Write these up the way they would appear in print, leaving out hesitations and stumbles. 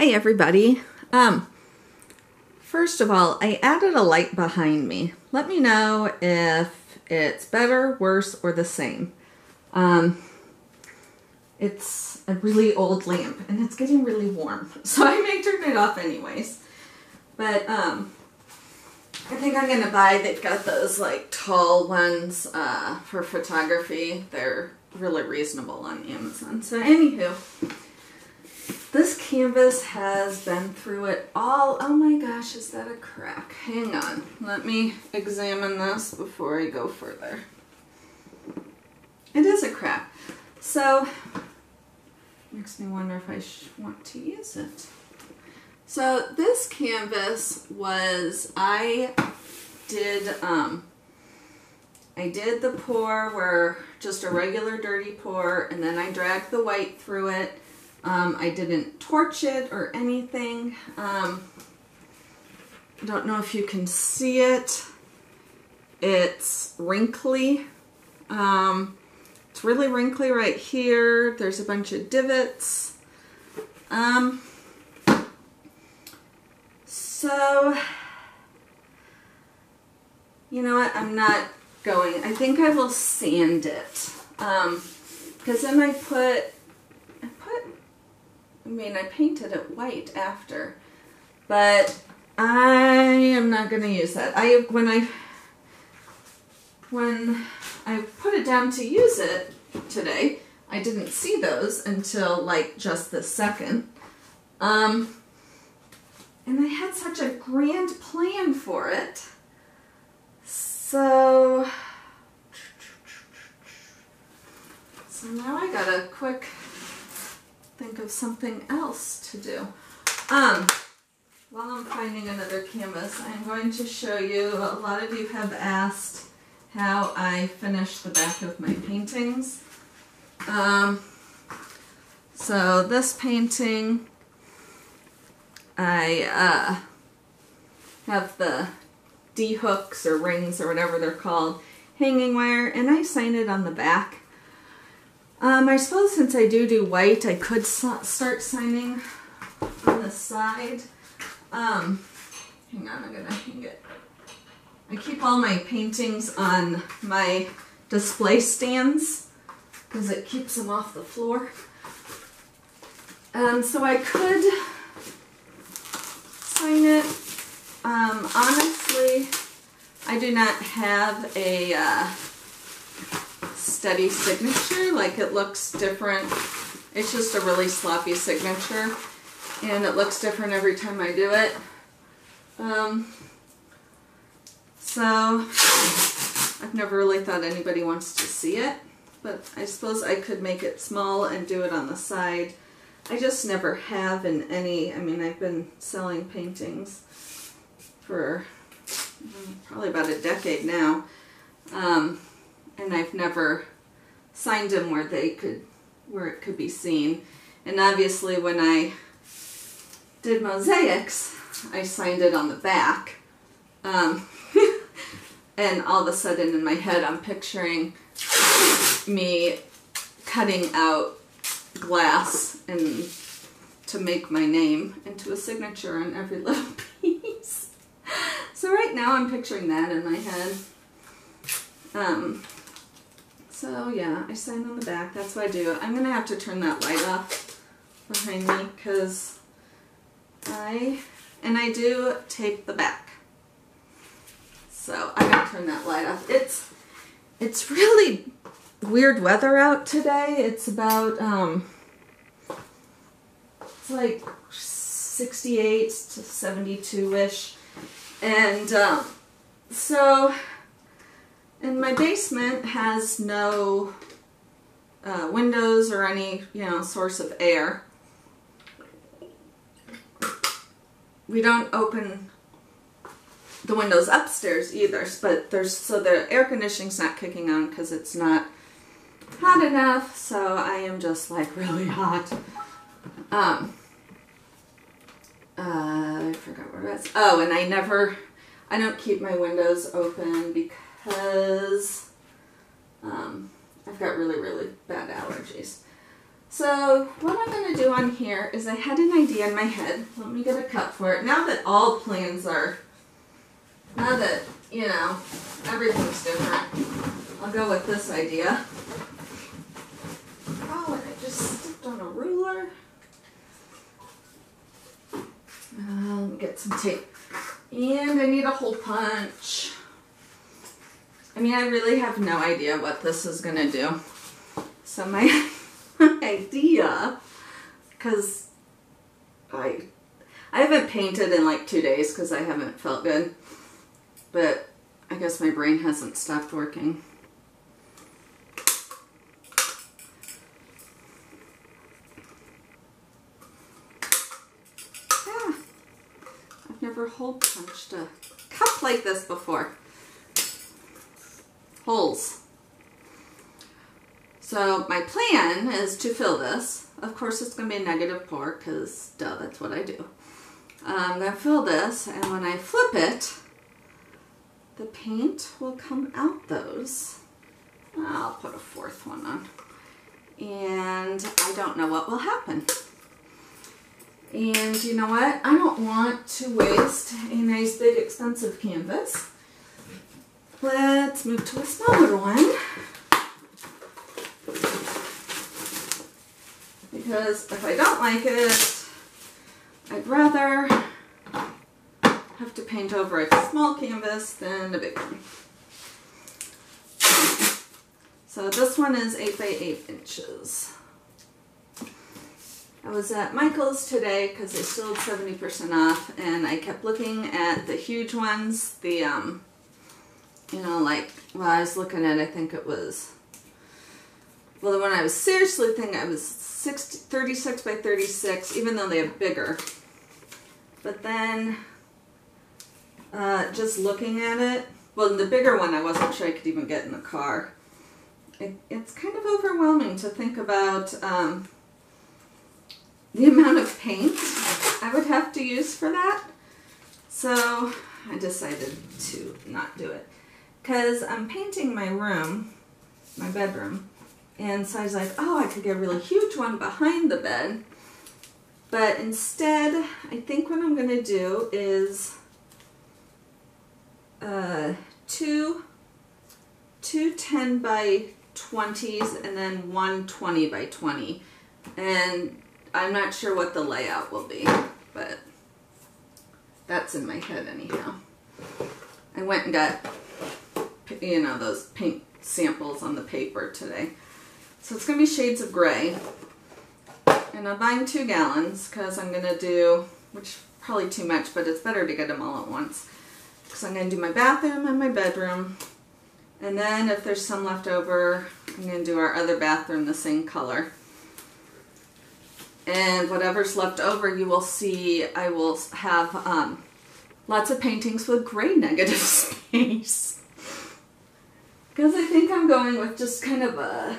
Hey everybody. First of all, I added a light behind me. Let me know if it's better, worse, or the same. It's a really old lamp and it's getting really warm, so I may turn it off anyways. But I think I'm gonna buy, they've got those like tall ones for photography. They're really reasonable on Amazon. So anywho, this canvas has been through it all. Oh my gosh, is that a crack? Hang on, let me examine this before I go further. It is a crack. So, makes me wonder if I want to use it. So this canvas was, I did the pour where just a regular dirty pour, and then I dragged the white through it. I didn't torch it or anything. I don't know if you can see it. It's wrinkly. It's really wrinkly right here. There's a bunch of divots. So, you know what? I'm not going. I think I will sand it. Because then I painted it white after, but I am not going to use that. When I put it down to use it today, I didn't see those until like just this second. And I had such a grand plan for it. So now I gotta quick think of something else to do. While I'm finding another canvas, I'm going to show you, a lot of you have asked how I finish the back of my paintings. So this painting, I have the D-hooks or rings or whatever they're called, hanging wire, and I sign it on the back. I suppose since I do white, I could start signing on the side. Hang on, I'm gonna hang it. I keep all my paintings on my display stands because it keeps them off the floor. So I could sign it. Honestly, I do not have a steady signature. Like, it looks different. It's just a really sloppy signature, and it looks different every time I do it. So I've never really thought anybody wants to see it, but I suppose I could make it small and do it on the side. I just never have in any, I mean, I've been selling paintings for probably about a decade now. And I've never signed them where it could be seen. And obviously when I did mosaics, I signed it on the back. And all of a sudden in my head I'm picturing me cutting out glass and to make my name into a signature on every little piece. So right now I'm picturing that in my head. So yeah, I sign on the back. That's what I do. I'm gonna have to turn that light off behind me because I do tape the back. So I'm gonna turn that light off. It's really weird weather out today. It's about it's like 68 to 72-ish, and so. And my basement has no windows or any, source of air. We don't open the windows upstairs either, but so the air conditioning's not kicking on because it's not hot enough. So I am just like really hot. I forgot where it was. Oh, and I don't keep my windows open because I've got really, really bad allergies. So what I'm going to do on here is I had an idea in my head. Let me get a cup for it. Now that all plans are, now that, you know, everything's different, I'll go with this idea. Oh, and I just stepped on a ruler. Let me get some tape. And I need a hole punch. I mean, I really have no idea what this is going to do. So my idea, because I haven't painted in like 2 days because I haven't felt good, but I guess my brain hasn't stopped working. Yeah, I've never hole punched a cup like this before. Holes. So my plan is to fill this. Of course it's going to be a negative pour because duh, that's what I do. I'm going to fill this, and when I flip it, the paint will come out those. I'll put a fourth one on. And I don't know what will happen. And you know what? I don't want to waste a nice big expensive canvas. Let's move to a smaller one. Because if I don't like it, I'd rather have to paint over a small canvas than a big one. So this one is 8 by 8 inches. I was at Michael's today because they still had 70% off, and I kept looking at the huge ones, the, you know, like, well, I was looking at, I think it was, well, the one I was seriously thinking, I was 36 by 36, even though they have bigger. But then, just looking at it, well, the bigger one I wasn't sure I could even get in the car. It's kind of overwhelming to think about the amount of paint I would have to use for that. So I decided to not do it. Because I'm painting my room, my bedroom, and so I was like, oh, I could get a really huge one behind the bed. But instead, I think what I'm going to do is two 10 by 20s and then one 20 by 20. And I'm not sure what the layout will be, but that's in my head anyhow. I went and got, you know, those paint samples on the paper today. So it's going to be shades of gray. And I'm buying 2 gallons because I'm going to do, which probably too much, but it's better to get them all at once. Because I'm going to do my bathroom and my bedroom. And then if there's some left over, I'm going to do our other bathroom the same color. And whatever's left over, you will see I will have lots of paintings with gray negative space. Because I think I'm going with just kind of a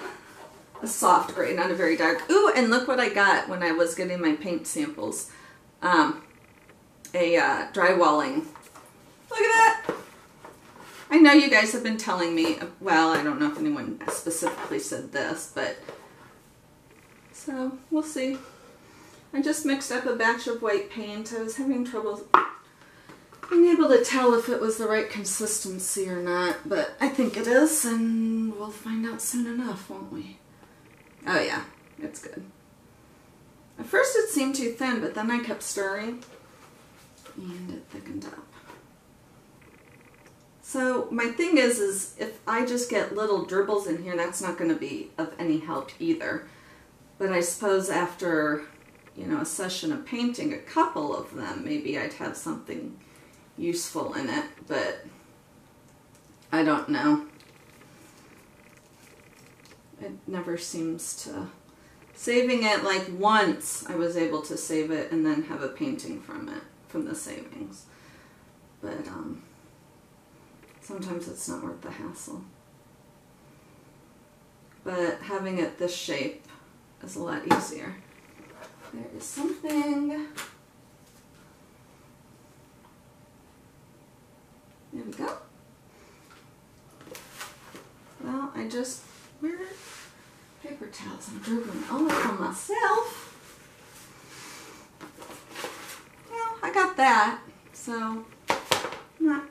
soft gray, not a very dark. Ooh, and look what I got when I was getting my paint samples. A drywalling. Look at that! I know you guys have been telling me, well, I don't know if anyone specifically said this, but so we'll see. I just mixed up a batch of white paint. I was having trouble being able to tell if it was the right consistency or not, but I think it is, and we'll find out soon enough, won't we? Oh yeah, it's good. At first it seemed too thin, but then I kept stirring and it thickened up. So my thing is if I just get little dribbles in here, that's not going to be of any help either. But I suppose after, you know, a session of painting, a couple of them, maybe I'd have something useful in it, but I don't know. It never seems to. Saving it, like once I was able to save it and then have a painting from it, from the savings. But sometimes it's not worth the hassle. But having it this shape is a lot easier. There is something. There we go. Well, I just, where? Paper towels. I'm dribbling all over myself. Well, I got that, so not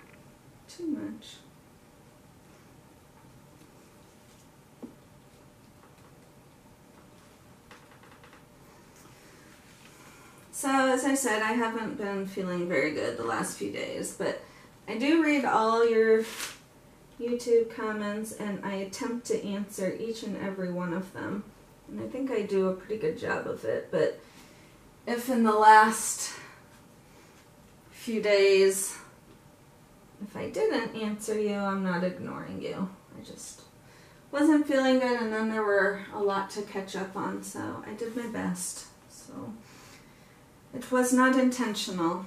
too much. So, as I said, I haven't been feeling very good the last few days, but I do read all your YouTube comments and I attempt to answer each and every one of them. And I think I do a pretty good job of it, but if in the last few days, if I didn't answer you, I'm not ignoring you. I just wasn't feeling good, and then there were a lot to catch up on, so I did my best. So it was not intentional.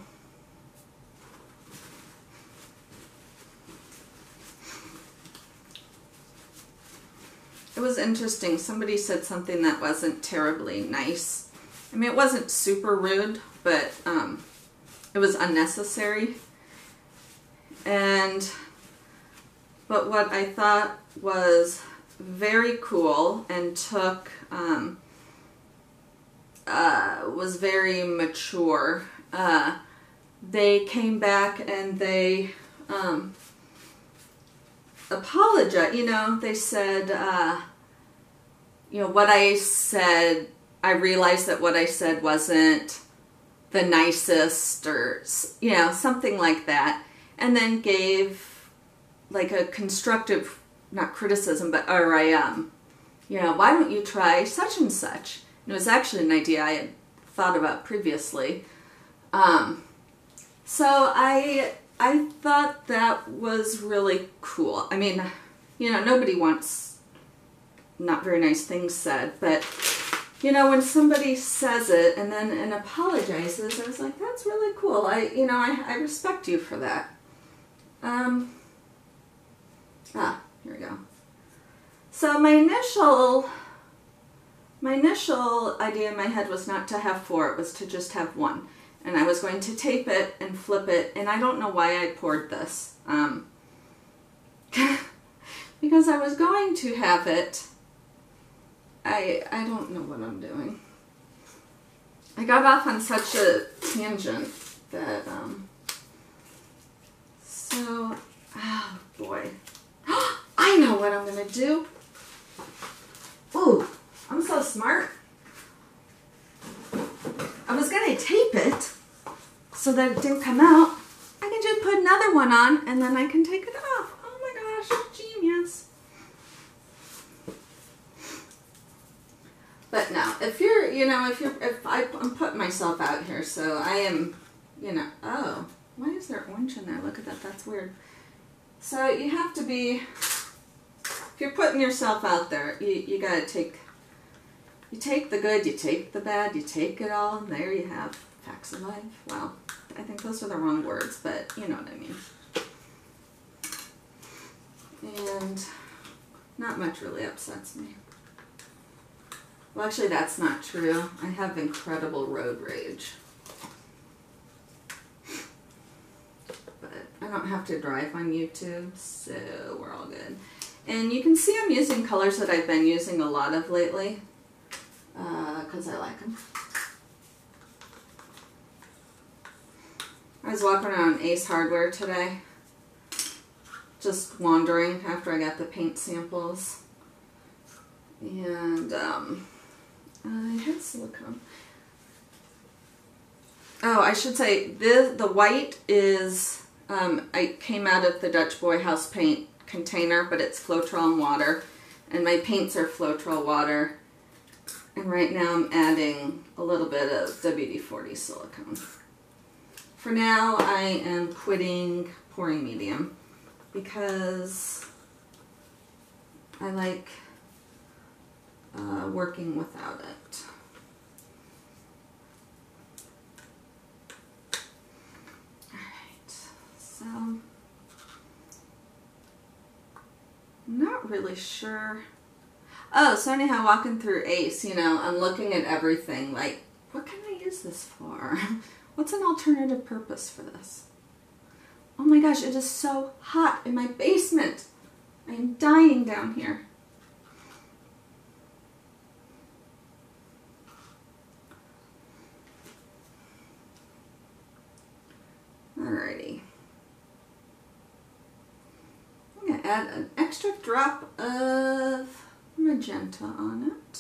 It was interesting. Somebody said something that wasn't terribly nice. I mean, it wasn't super rude, but it was unnecessary. But what I thought was very cool and was very mature. They came back and they apologized. You know, they said, you know, what I said, I realized that what I said wasn't the nicest, or, you know, something like that. And then gave like a constructive, not criticism, but, you know, why don't you try such and such? And it was actually an idea I had thought about previously. So I thought that was really cool. I mean, you know, nobody wants not very nice things said, but, you know, when somebody says it and apologizes, I was like, that's really cool. I respect you for that. Here we go. So my initial idea in my head was not to have 4, it was to just have 1. And I was going to tape it and flip it, and I don't know why I poured this. Because I was going to have it, I don't know what I'm doing. I got off on such a tangent that, oh boy. I know what I'm going to do. Ooh, I'm so smart. I was going to tape it so that it didn't come out. I can just put another one on and then I can take it off. Oh my gosh, genius. But no, I'm putting myself out here, so I am, oh, why is there orange in there? Look at that, that's weird. So you have to be, if you're putting yourself out there, you gotta take, you take the good, you take the bad, you take it all, and there you have facts of life. Well, I think those are the wrong words, but you know what I mean. And not much really upsets me. Well, actually, that's not true. I have incredible road rage. But I don't have to drive on YouTube, so we're all good. And you can see I'm using colors that I've been using a lot of lately, because I like them. I was walking around Ace Hardware today, just wandering after I got the paint samples. And, I had silicone. Oh, I should say, the white is, I came out of the Dutch Boy House paint container, but it's Floetrol and water. And my paints are Floetrol water. And right now I'm adding a little bit of WD-40 silicone. For now, I am quitting pouring medium because I like working without it. Alright, so I'm not really sure. Oh, so anyhow, walking through Ace, I'm looking at everything like, what can I use this for? What's an alternative purpose for this? Oh my gosh, it is so hot in my basement. I am dying down here. to add an extra drop of magenta on it.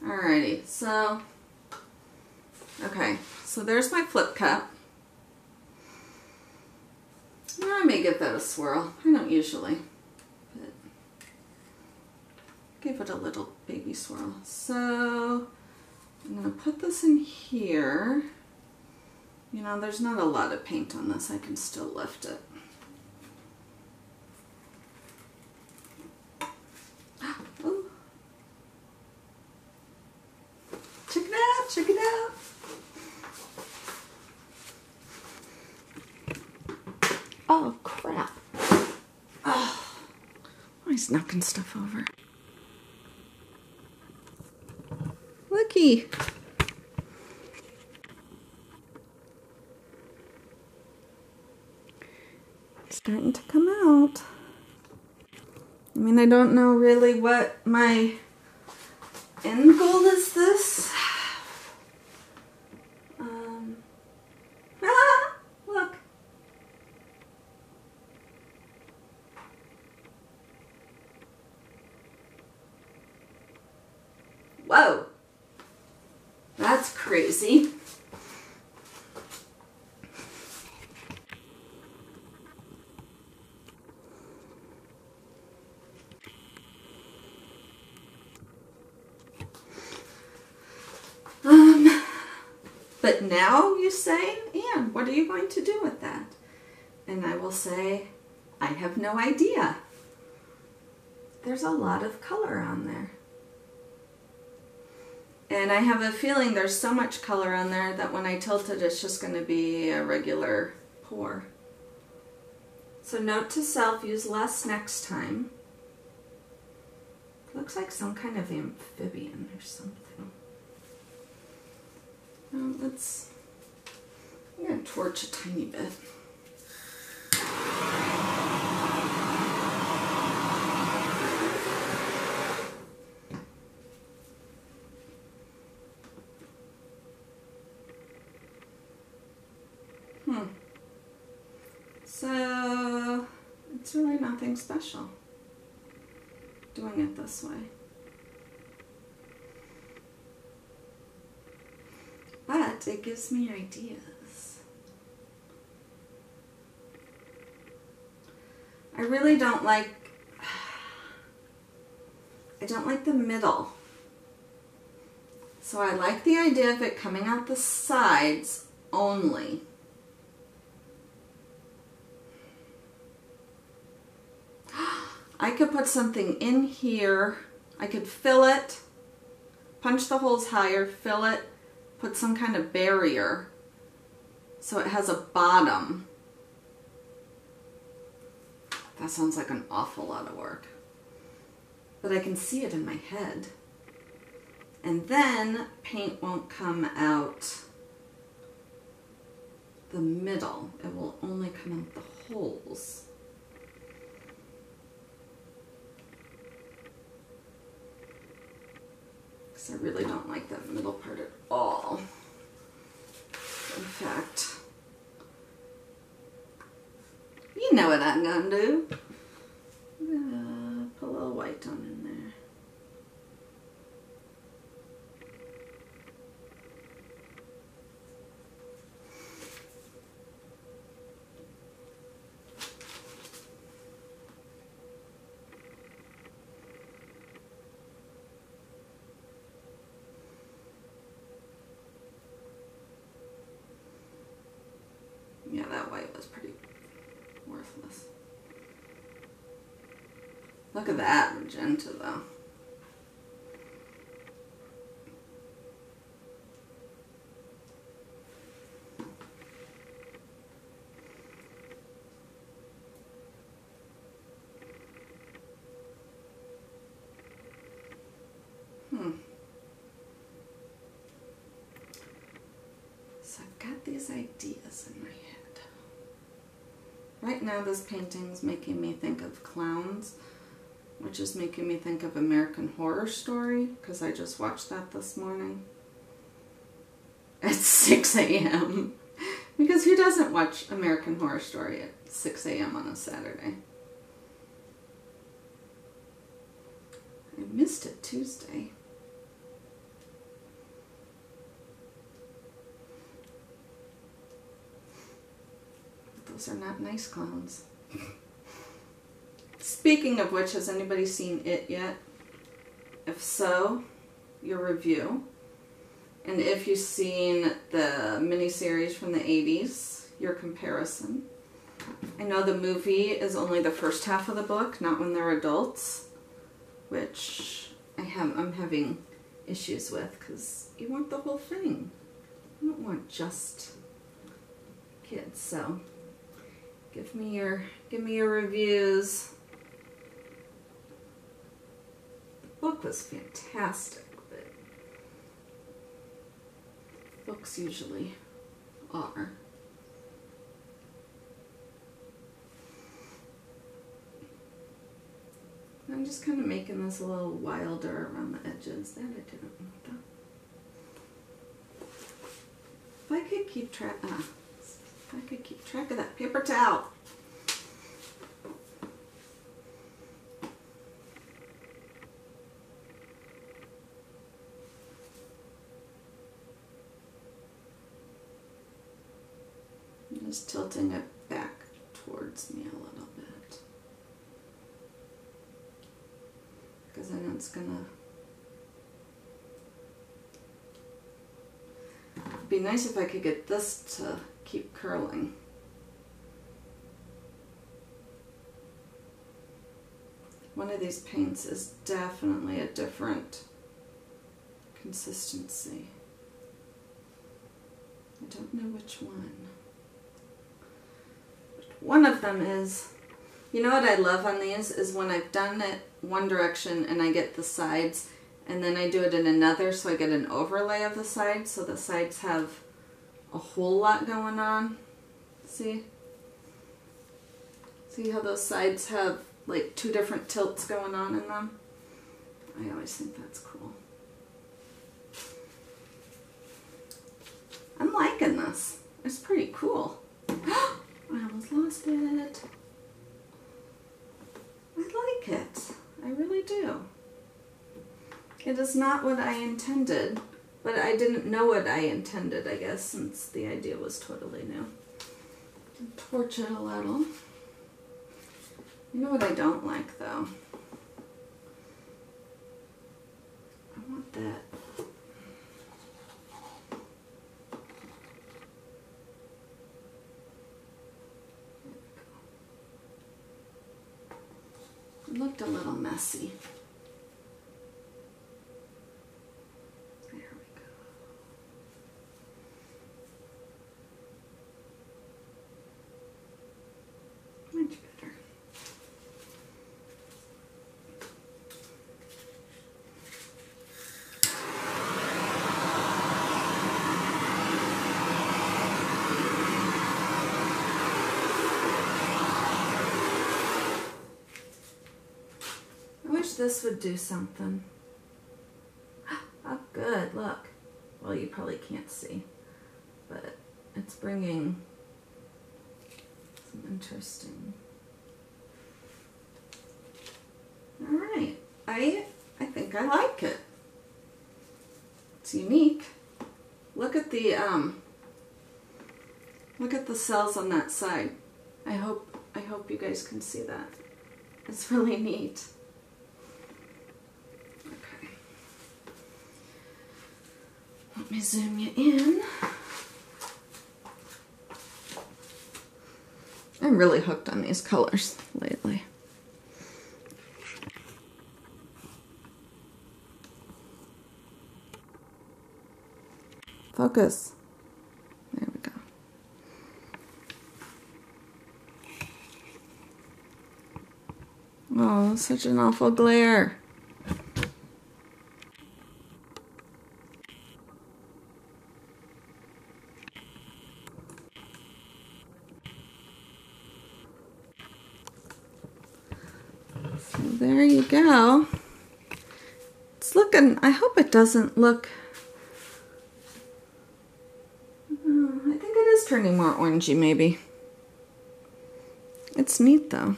Alrighty, so, okay, so there's my flip cup. I may give that a swirl. I don't usually, but give it a little baby swirl. So I'm going to put this in here. You know, there's not a lot of paint on this. I can still lift it. Oh. Check it out, check it out. Oh, crap. Oh, he's knocking stuff over. Looky. It's starting to come out. I mean, I don't know really what my end goal is this. Look. Whoa. That's crazy. But now you say, Anne, what are you going to do with that? And I will say, I have no idea. There's a lot of color on there. And I have a feeling there's so much color on there that when I tilt it, it's just going to be a regular pour. So note to self, use less next time. Looks like some kind of amphibian or something. I'm going to torch a tiny bit. So it's really nothing special doing it this way. But it gives me ideas. I really don't like the middle. So I like the idea of it coming out the sides only. I could put something in here. I could fill it, punch the holes higher, fill it, put some kind of barrier so it has a bottom. That sounds like an awful lot of work. But I can see it in my head. And then paint won't come out the middle. It will only come out the holes. Because I really don't like that middle part at all. In fact, you know what I'm gonna do. I'm gonna put a little white on in there. Yeah, that white was pretty worthless. Look at that magenta though. So I've got these ideas in my head. Right now this painting's making me think of clowns, which is making me think of American Horror Story, because I just watched that this morning at 6 a.m. Because who doesn't watch American Horror Story at 6 a.m. on a Saturday. I missed it Tuesday. But those are not nice clowns. Speaking of which, has anybody seen it yet? If so, your review. And if you've seen the miniseries from the 80s, your comparison. I know the movie is only the first half of the book, not when they're adults, which I'm having issues with, because you want the whole thing. You don't want just kids. So give me your reviews. The book was fantastic, but books usually are. I'm just kind of making this a little wilder around the edges. That I didn't want that. If I could keep track of that paper towel. I'm just tilting it back towards me a little bit. Because I know it's gonna be nice if I could get this to keep curling. One of these paints is definitely a different consistency. I don't know which one. But one of them is, you know what I love on these is when I've done it one direction and I get the sides, and then I do it in another, so I get an overlay of the sides, so the sides have a whole lot going on. See? See how those sides have like 2 different tilts going on in them? I always think that's cool. I'm liking this. It's pretty cool. I almost lost it. I like it. I really do. It is not what I intended, but I didn't know what I intended, I guess, since the idea was totally new. Torch it a little. You know what I don't like, though? I want that. It looked a little messy. There we go. Much better. This would do something. Oh, good, look. Well, you probably can't see, but it's bringing some interesting. All right, I think I like it. It's unique. Look at the cells on that side. I hope you guys can see that. It's really neat. Let me zoom you in. I'm really hooked on these colors lately. Focus. There we go. Oh, such an awful glare. There you go. It's looking, I hope it doesn't look, I think it is turning more orangey maybe. It's neat though.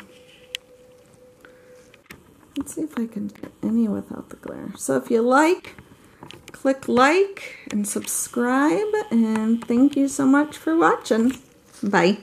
Let's see if I can get any without the glare. So if you like, click like and subscribe, and thank you so much for watching. Bye.